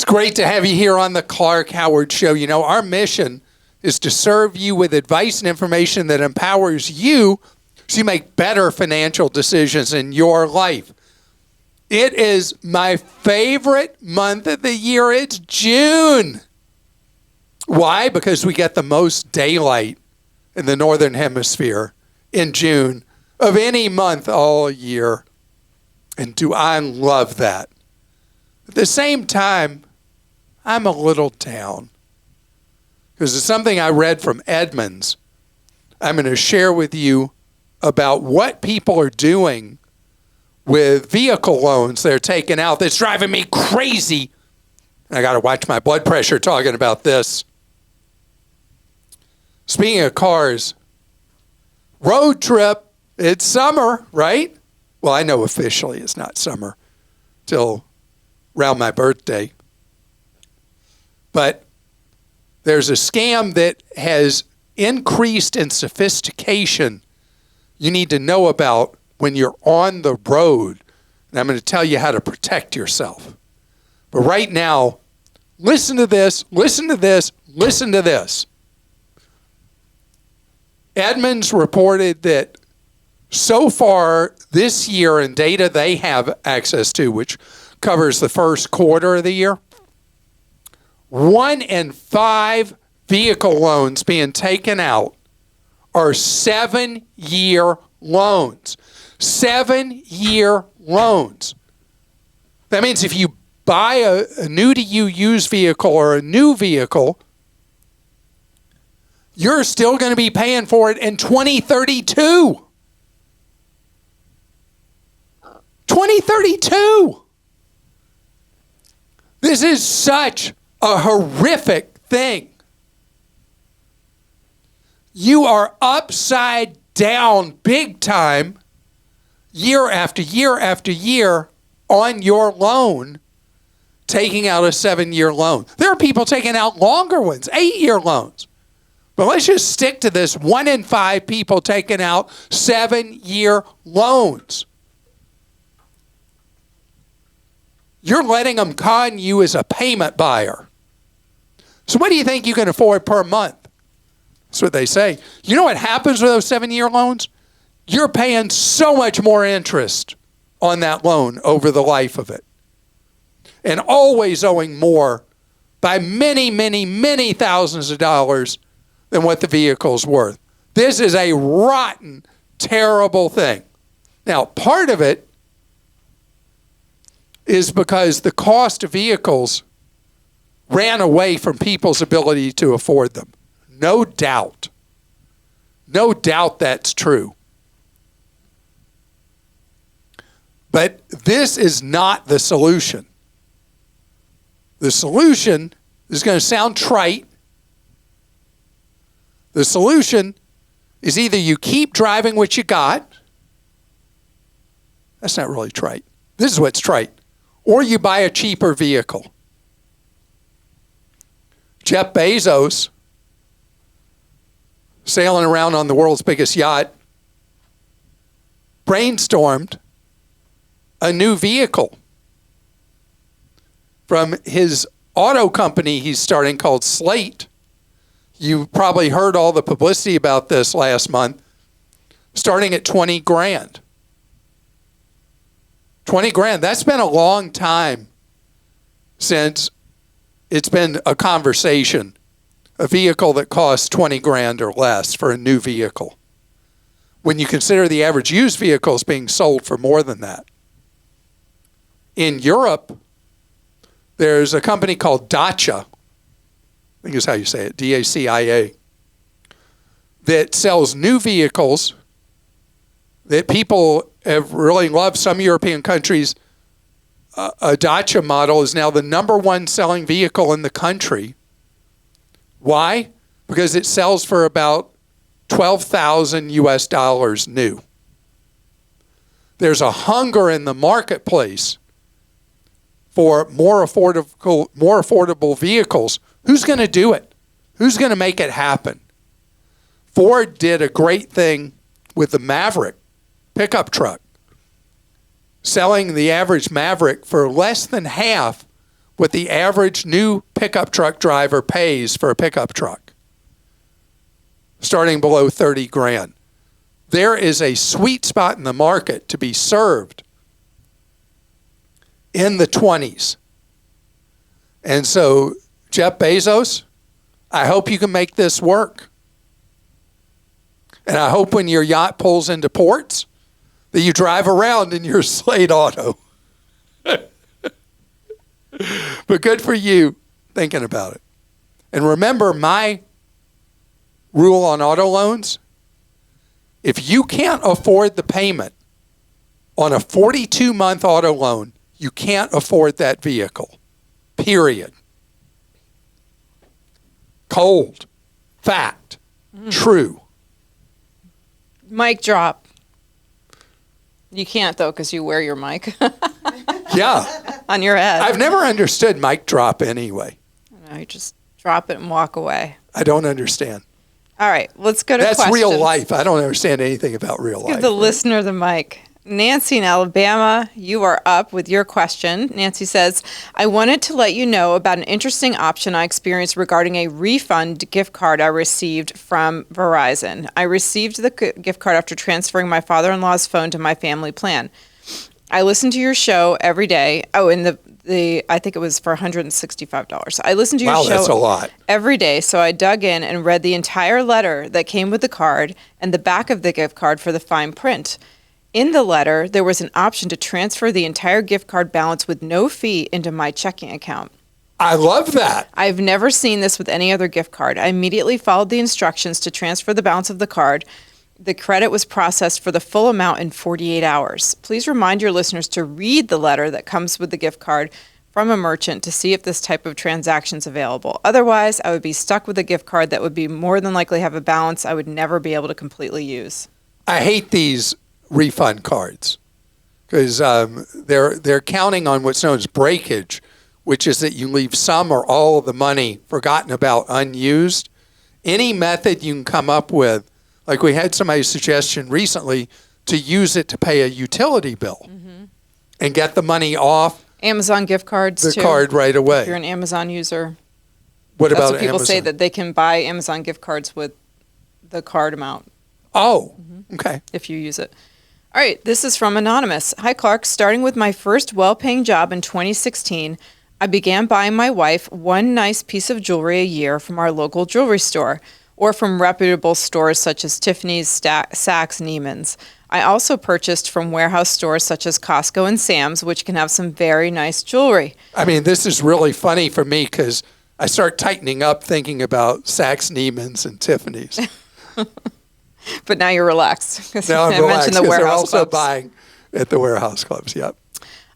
great to have you here on the Clark Howard Show. You know, our mission is to serve you with advice and information that empowers you so you make better financial decisions in your life. It is my favorite month of the year. It's June. Why? Because we get the most daylight in the Northern Hemisphere in June of any month all year. And do I love that? At the same time, I'm a little down because it's something I read from Edmunds. I'm going to share with you about what people are doing with vehicle loans they're taking out that's driving me crazy. I got to watch my blood pressure talking about this. Speaking of cars, road trip, it's summer, right? Well, I know officially it's not summer till around my birthday. But there's a scam that has increased in sophistication you need to know about when you're on the road. And I'm going to tell you how to protect yourself. But right now, listen to this, listen to this, listen to this. Edmunds reported that so far this year in data they have access to, which covers the first quarter of the year, 1 in 5 vehicle loans being taken out are 7-year loans. 7-year loans. That means if you buy a new-to-you used vehicle or a new vehicle, you're still going to be paying for it in 2032. 2032. This is such a horrific thing. You are upside down big time year after year after year on your loan, taking out a 7-year loan. There are people taking out longer ones, 8-year loans. But let's just stick to this 1 in 5 people taking out 7-year loans. You're letting them con you as a payment buyer. So what do you think you can afford per month? That's what they say. You know what happens with those 7-year loans? You're paying so much more interest on that loan over the life of it. And always owing more by many, many, many thousands of dollars than what the vehicle's worth. This is a rotten, terrible thing. Now, part of it is because the cost of vehicles ran away from people's ability to afford them. No doubt. No doubt that's true. But this is not the solution. The solution is going to sound trite. The solution is either you keep driving what you got. That's not really trite. This is what's trite. Or you buy a cheaper vehicle. Jeff Bezos, sailing around on the world's biggest yacht, brainstormed a new vehicle from his auto company he's starting called Slate. You probably heard all the publicity about this last month, starting at 20 grand. 20 grand, that's been a long time since it's been a conversation. A vehicle that costs 20 grand or less for a new vehicle. When you consider the average used vehicle is being sold for more than that. In Europe, there's a company called Dacia, I think is how you say it, D-A-C-I-A, that sells new vehicles that people have really loved. Some European countries, a Dacia model is now the #1 selling vehicle in the country. Why? Because it sells for about $12,000 US new. There's a hunger in the marketplace for more affordable vehicles. Who's going to do it? Who's going to make it happen? Ford did a great thing with the Maverick pickup truck, selling the average Maverick for less than half what the average new pickup truck driver pays for a pickup truck, starting below 30 grand. There is a sweet spot in the market to be served in the 20s. And so, Jeff Bezos, I hope you can make this work. And I hope when your yacht pulls into ports that you drive around in your Slate Auto. But good for you thinking about it. And remember my rule on auto loans. If you can't afford the payment on a 42-month auto loan, you can't afford that vehicle. Period. Cold. Fact. True. Mic drop. You can't, though, because you wear your mic. Yeah. On your head. I've never understood mic drop anyway. No, you just drop it and walk away. I don't understand. All right, let's go to That's questions. real life. I don't understand anything about real life. Give the listener the mic. Nancy in Alabama, you are up with your question. Nancy says, I wanted to let you know about an interesting option I experienced regarding a refund gift card I received from Verizon. I received the gift card after transferring my father-in-law's phone to my family plan. I listen to your show every day. Oh, and the I think it was for $165. I listened to your show that's a lot. every day, so I dug in and read the entire letter that came with the card and the back of the gift card for the fine print. In the letter, there was an option to transfer the entire gift card balance with no fee into my checking account. I love that. I've never seen this with any other gift card. I immediately followed the instructions to transfer the balance of the card. The credit was processed for the full amount in 48 hours. Please remind your listeners to read the letter that comes with the gift card from a merchant to see if this type of transaction is available. Otherwise, I would be stuck with a gift card that would be more than likely have a balance I would never be able to completely use. I hate these refund cards because they're counting on what's known as breakage, which is that you leave some or all of the money forgotten about, unused. Any method you can come up with, like we had somebody's suggestion recently, to use it to pay a utility bill and get the money off Amazon gift cards, the too. card right away. If you're an Amazon user. What That's about what people Amazon? say, that they can buy Amazon gift cards with the card amount. Oh, okay. If you use it. All right, this is from Anonymous. Hi, Clark. Starting with my first well-paying job in 2016, I began buying my wife one nice piece of jewelry a year from our local jewelry store or from reputable stores such as Tiffany's, Saks, Neiman's. I also purchased from warehouse stores such as Costco and Sam's, which can have some very nice jewelry. I mean, this is really funny for me because I start tightening up thinking about Saks, Neiman's, and Tiffany's. But now you're relaxed. Now I'm I relaxed mentioned the because they're warehouse also clubs. buying at the warehouse clubs. Yep.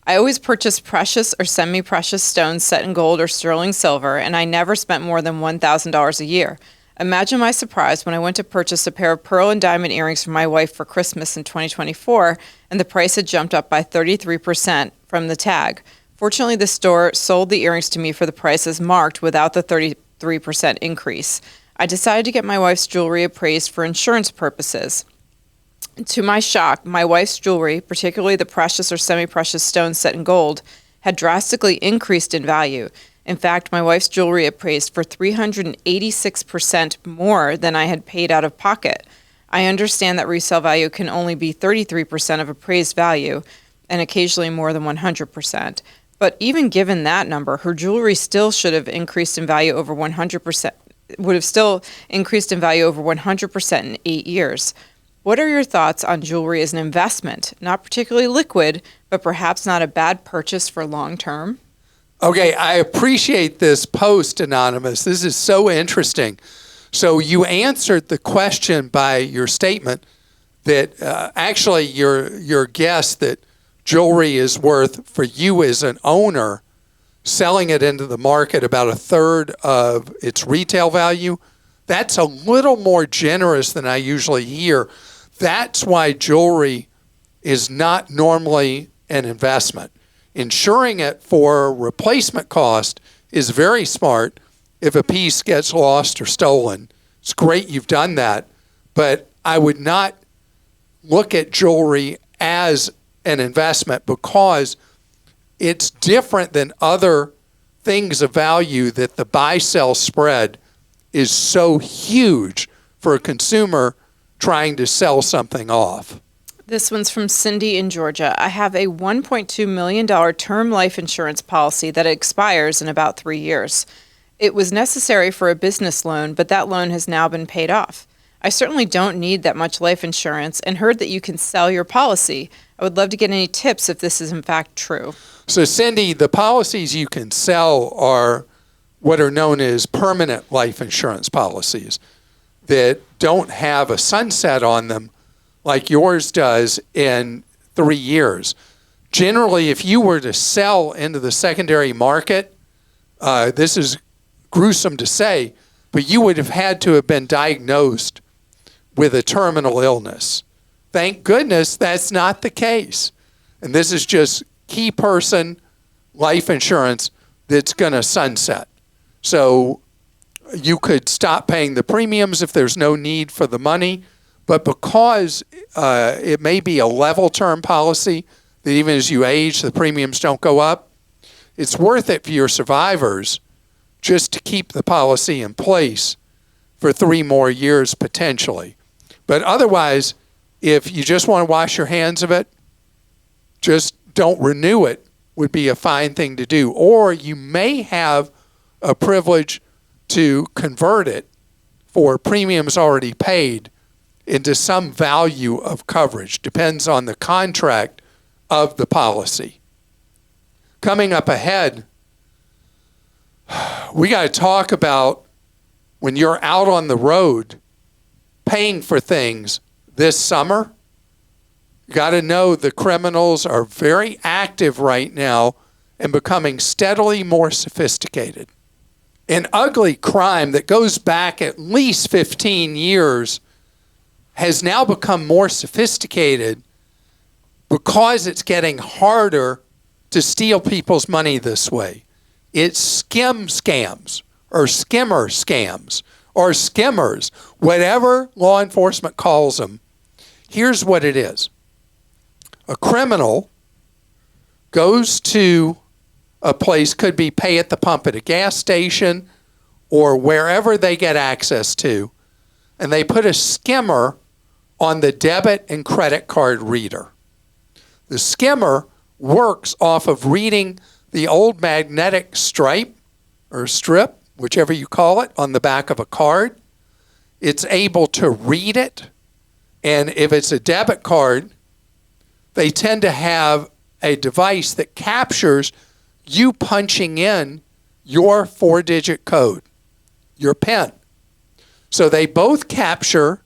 I always purchase precious or semi-precious stones set in gold or sterling silver, and I never spent more than $1,000 a year. Imagine my surprise when I went to purchase a pair of pearl and diamond earrings for my wife for Christmas in 2024, and the price had jumped up by 33% from the tag. Fortunately, the store sold the earrings to me for the prices marked without the 33% increase. I decided to get my wife's jewelry appraised for insurance purposes. To my shock, my wife's jewelry, particularly the precious or semi-precious stones set in gold, had drastically increased in value. In fact, my wife's jewelry appraised for 386% more than I had paid out of pocket. I understand that resale value can only be 33% of appraised value and occasionally more than 100%. But even given that number, her jewelry still should have increased in value over 100%, would have still increased in value over 100% in 8 years. What are your thoughts on jewelry as an investment? Not particularly liquid, but perhaps not a bad purchase for long term? Okay, I appreciate this post, Anonymous. This is so interesting. So you answered the question by your statement that actually your guess that jewelry is worth, for you as an owner, selling it into the market about a third of its retail value. That's a little more generous than I usually hear. That's why jewelry is not normally an investment. Insuring it for replacement cost is very smart if a piece gets lost or stolen. It's great you've done that, but I would not look at jewelry as an investment because it's different than other things of value that the buy-sell spread is so huge for a consumer trying to sell something off. This one's from Cindy in Georgia. I have a $1.2 million term life insurance policy that expires in about 3 years. It was necessary for a business loan, but that loan has now been paid off. I certainly don't need that much life insurance and heard that you can sell your policy. I would love to get any tips if this is in fact true. So Cindy, the policies you can sell are what are known as permanent life insurance policies that don't have a sunset on them like yours does in 3 years. Generally, if you were to sell into the secondary market, this is gruesome to say, but you would have had to have been diagnosed with a terminal illness. Thank goodness that's not the case. And this is just key person life insurance that's going to sunset. So you could stop paying the premiums if there's no need for the money, but because it may be a level term policy that even as you age, the premiums don't go up, it's worth it for your survivors just to keep the policy in place for 3 more years potentially. But otherwise, if you just want to wash your hands of it, just don't renew it would be a fine thing to do. Or you may have a privilege to convert it for premiums already paid into some value of coverage. Depends on the contract of the policy. Coming up ahead, we got to talk about when you're out on the road paying for things this summer. You got to know the criminals are very active right now and becoming steadily more sophisticated. An ugly crime that goes back at least 15 years has now become more sophisticated because it's getting harder to steal people's money this way. It's skim scams or skimmer scams or skimmers, whatever law enforcement calls them. Here's what it is. A criminal goes to a place, could be pay at the pump at a gas station or wherever they get access to, and they put a skimmer on the debit and credit card reader. The skimmer works off of reading the old magnetic stripe or strip, whichever you call it, on the back of a card. It's able to read it, and if it's a debit card, they tend to have a device that captures you punching in your 4-digit code, your PIN. So they both capture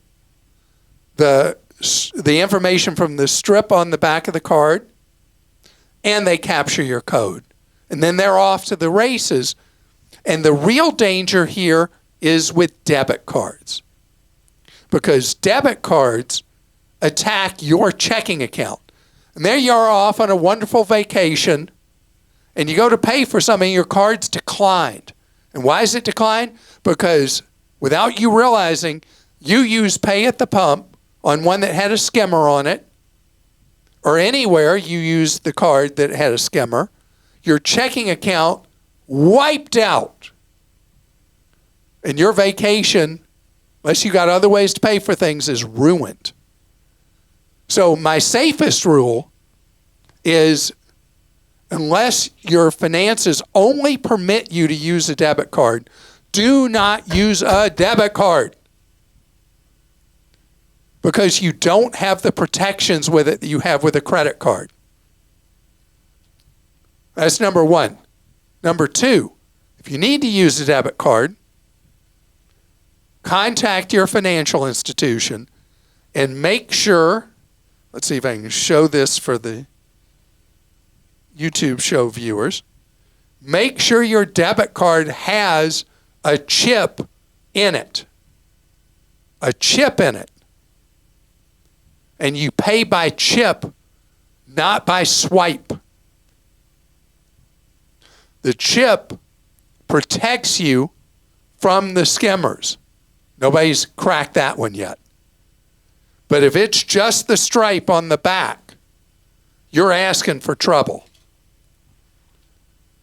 the information from the strip on the back of the card, and they capture your code. And then they're off to the races. And the real danger here is with debit cards, because debit cards attack your checking account. And there you are off on a wonderful vacation, and you go to pay for something, your card's declined. And why is it declined? Because without you realizing, you used pay at the pump on one that had a skimmer on it, or anywhere you used the card that had a skimmer. Your checking account wiped out. And your vacation, unless you got other ways to pay for things, is ruined. So my safest rule is, unless your finances only permit you to use a debit card, do not use a debit card, because you don't have the protections with it that you have with a credit card. That's number one. Number two, if you need to use a debit card, contact your financial institution and make sure, let's see if I can show this for the YouTube show viewers. Make sure your debit card has a chip in it. A chip in it. And you pay by chip, not by swipe. The chip protects you from the skimmers. Nobody's cracked that one yet. But if it's just the stripe on the back, you're asking for trouble.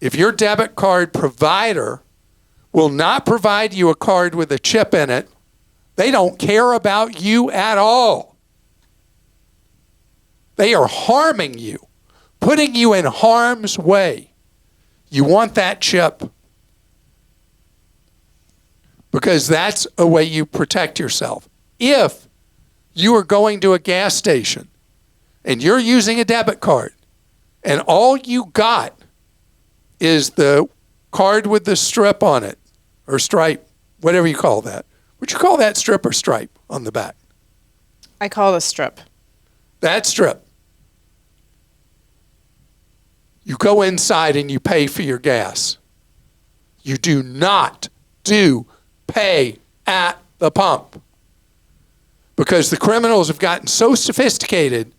If your debit card provider will not provide you a card with a chip in it, they don't care about you at all. They are harming you, putting you in harm's way. You want that chip because that's a way you protect yourself. If you are going to a gas station and you're using a debit card and all you got is the card with the strip on it, or stripe, whatever you call that. Would you call that strip or stripe on the back? I call it a strip. That strip. You go inside and you pay for your gas. You do not pay at the pump. Because the criminals have gotten so sophisticated,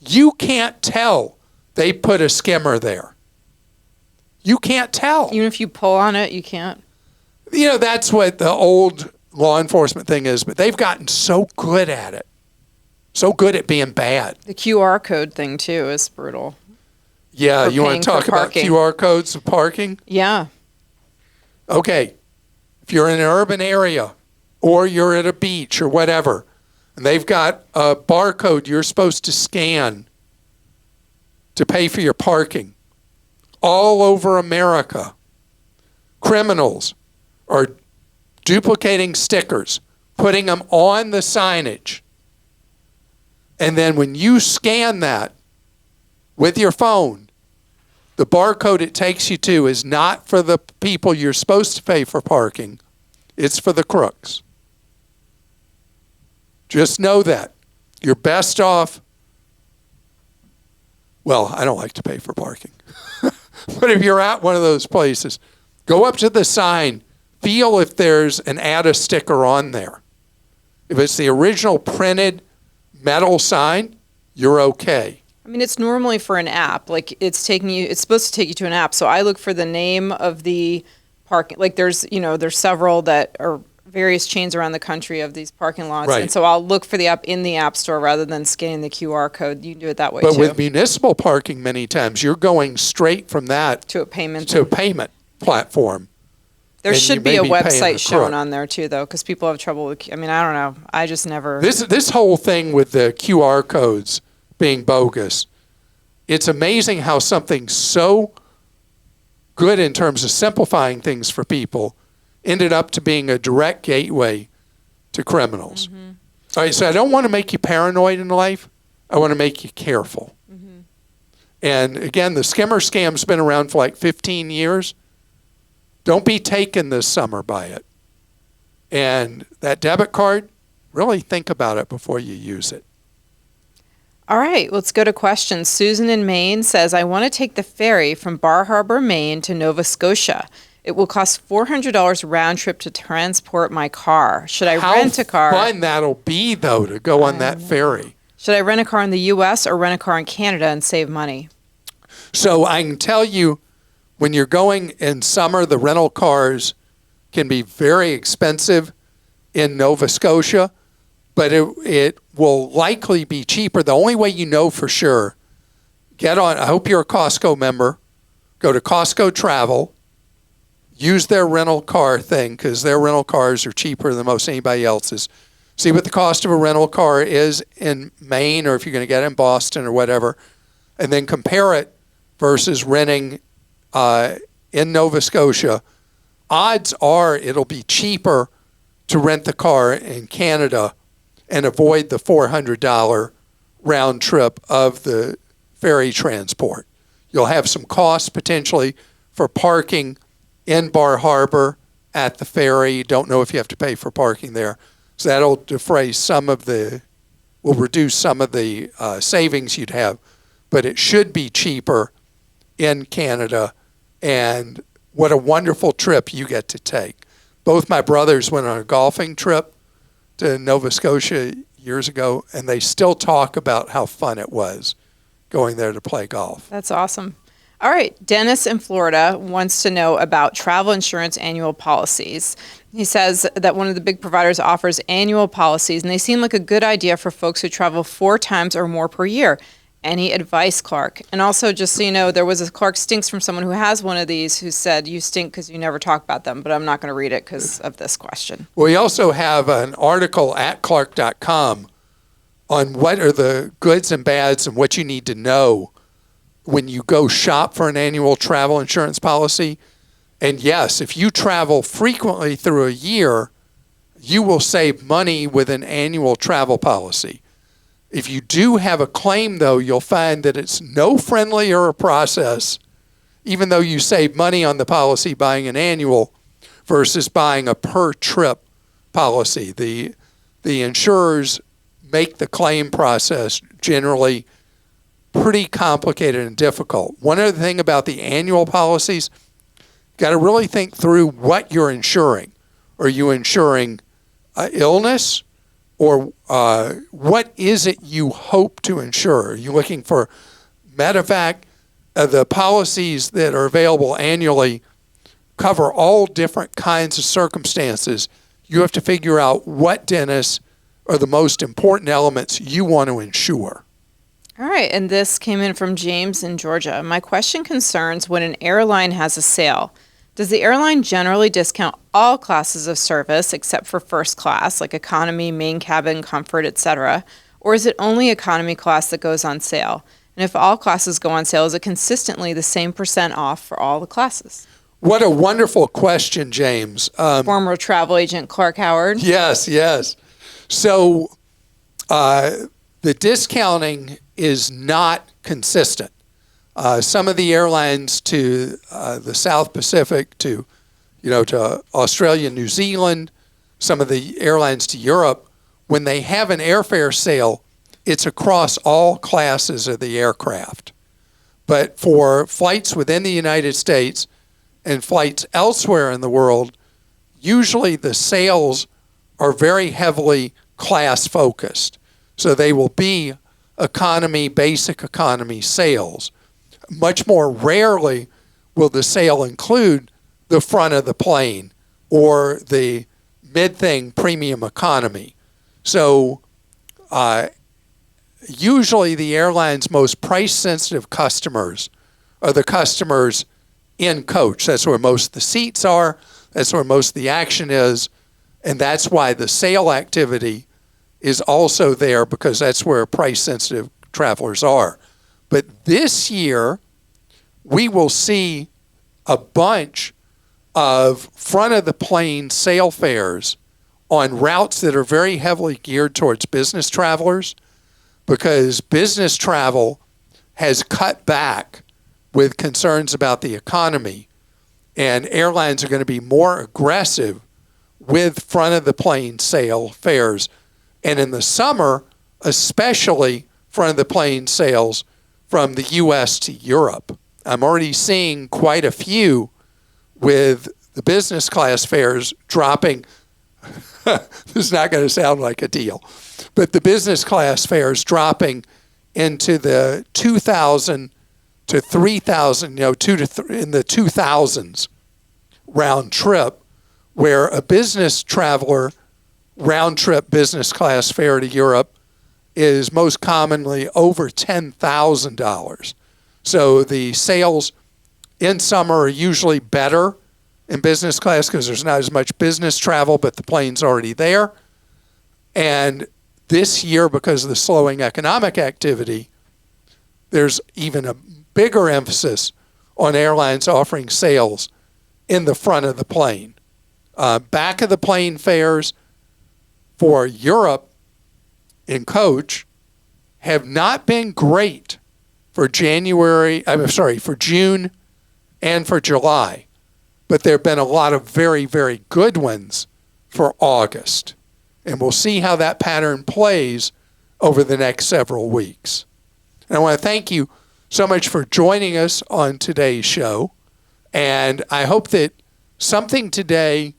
you can't tell they put a skimmer there. You can't tell. Even if you pull on it, you can't. That's what the old law enforcement thing is, but they've gotten so good at it. So good at being bad. The QR code thing, too, is brutal. Yeah, you want to talk about QR codes of parking? Yeah. Okay. If you're in an urban area or you're at a beach or whatever, and they've got a barcode you're supposed to scan to pay for your parking, all over America, criminals are duplicating stickers, putting them on the signage. And then when you scan that with your phone, the barcode it takes you to is not for the people you're supposed to pay for parking. It's for the crooks. Just know that. You're best off. Well, I don't like to pay for parking. But if you're at one of those places, go up to the sign, feel if there's an add a sticker on there. If it's the original printed metal sign, you're okay. I mean, it's normally for an app. Like it's supposed to take you to an app. So I look for the name of the parking. Like there's several that are various chains around the country of these parking lots. Right. And so I'll look for the app in the app store rather than scanning the QR code. You can do it that way But too. with municipal parking, many times you're going straight from that to a payment platform. There and should you be may a be paying website the shown crook. on there too, though, because people have trouble with. I mean, I don't know. I just never. This whole thing with the QR codes being bogus, it's amazing how something so good in terms of simplifying things for people ended up to being a direct gateway to criminals. Mm-hmm. All right, so I don't want to make you paranoid in life. I want to make you careful. Mm-hmm. And again, the skimmer scam's been around for like 15 years. Don't be taken this summer by it. And that debit card, really think about it before you use it. All right, let's go to questions. Susan in Maine says, I want to take the ferry from Bar Harbor, Maine to Nova Scotia. It will cost $400 round trip to transport my car. Should I rent a car? How fun that'll be, though, to go on that ferry. Should I rent a car in the U.S. or rent a car in Canada and save money? So I can tell you, when you're going in summer, the rental cars can be very expensive in Nova Scotia, but it will likely be cheaper. The only way you know for sure, I hope you're a Costco member, go to Costco Travel, use their rental car thing because their rental cars are cheaper than most anybody else's. See what the cost of a rental car is in Maine or if you're going to get it in Boston or whatever, and then compare it versus renting in Nova Scotia. Odds are it'll be cheaper to rent the car in Canada and avoid the $400 round trip of the ferry transport. You'll have some costs potentially for parking in Bar Harbor at the ferry. You don't know if you have to pay for parking there. So that'll will reduce some of the savings you'd have. But it should be cheaper in Canada. And what a wonderful trip you get to take. Both my brothers went on a golfing trip to Nova Scotia years ago, and they still talk about how fun it was going there to play golf. That's awesome. All right, Dennis in Florida wants to know about travel insurance annual policies. He says that one of the big providers offers annual policies, and they seem like a good idea for folks who travel 4 times or more per year. Any advice, Clark? And also, just so you know, there was a Clark Stinks from someone who has one of these who said, you stink because you never talk about them, but I'm not going to read it because of this question. We also have an article at clark.com on what are the goods and bads and what you need to know when you go shop for an annual travel insurance policy. And yes, if you travel frequently through a year, you will save money with an annual travel policy. If you do have a claim, though, you'll find that it's no friendlier a process, even though you save money on the policy buying an annual versus buying a per-trip policy. The insurers make the claim process generally pretty complicated and difficult. One other thing about the annual policies, you got to really think through what you're insuring. Are you insuring illness? Or what is it you hope to insure? Are you looking for medevac? The policies that are available annually cover all different kinds of circumstances. You have to figure out what dentists are the most important elements you want to insure. All right, and this came in from James in Georgia. My question concerns when an airline has a sale. Does the airline generally discount all classes of service except for first class, like economy, main cabin, comfort, etc., or is it only economy class that goes on sale? And if all classes go on sale, is it consistently the same % off for all the classes? What a wonderful question, James. Former travel agent Clark Howard. Yes. So the discounting is not consistent. Some of the airlines to the South Pacific, to Australia, New Zealand, some of the airlines to Europe, when they have an airfare sale, it's across all classes of the aircraft. But for flights within the United States and flights elsewhere in the world, usually the sales are very heavily class focused. So they will be economy, basic economy sales. Much more rarely will the sale include the front of the plane or the mid-thing premium economy. So usually the airline's most price-sensitive customers are the customers in coach. That's where most of the seats are. That's where most of the action is. And that's why the sale activity is also there, because that's where price-sensitive travelers are. But this year, we will see a bunch of front-of-the-plane sale fares on routes that are very heavily geared towards business travelers, because business travel has cut back with concerns about the economy, and airlines are going to be more aggressive with front-of-the-plane sale fares. And in the summer, especially front-of-the-plane sales from the U.S. to Europe. I'm already seeing quite a few with the business class fares dropping. This is not going to sound like a deal, but the business class fares dropping into the 2,000 to 3,000, in the 2,000s round trip, where a business traveler round trip business class fare to Europe is most commonly over $10,000. So the sales in summer are usually better in business class because there's not as much business travel, but the plane's already there. And this year, because of the slowing economic activity, there's even a bigger emphasis on airlines offering sales in the front of the plane. Back of the plane fares for Europe in coach have not been great for for June and for July. But there have been a lot of very, very good ones for August. And we'll see how that pattern plays over the next several weeks. And I want to thank you so much for joining us on today's show. And I hope that something today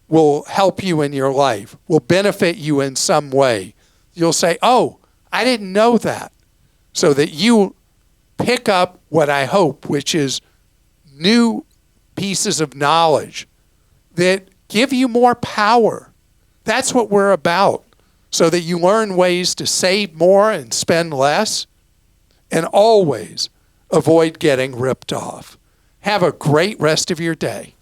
will help you in your life, will benefit you in some way. You'll say, oh, I didn't know that. So that you pick up what I hope, which is new pieces of knowledge that give you more power. That's what we're about, so that you learn ways to save more and spend less, and always avoid getting ripped off. Have a great rest of your day.